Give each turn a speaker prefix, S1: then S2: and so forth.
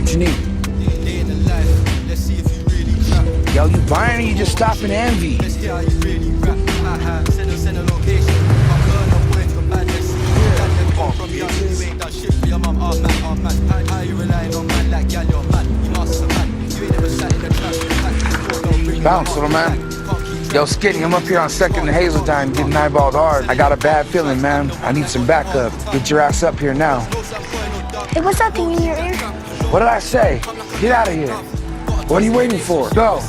S1: What you need? Yo, you buying or you just stopping to envy? Bounce, little man. Yo, Skinny, I'm up here on 2nd and Hazeltine getting eyeballed hard. I got a bad feeling, man. I need some backup. Get your ass up here now.
S2: Hey, what's that thing in your ear?
S1: What did I say? Get out of here. What are you waiting for? Go.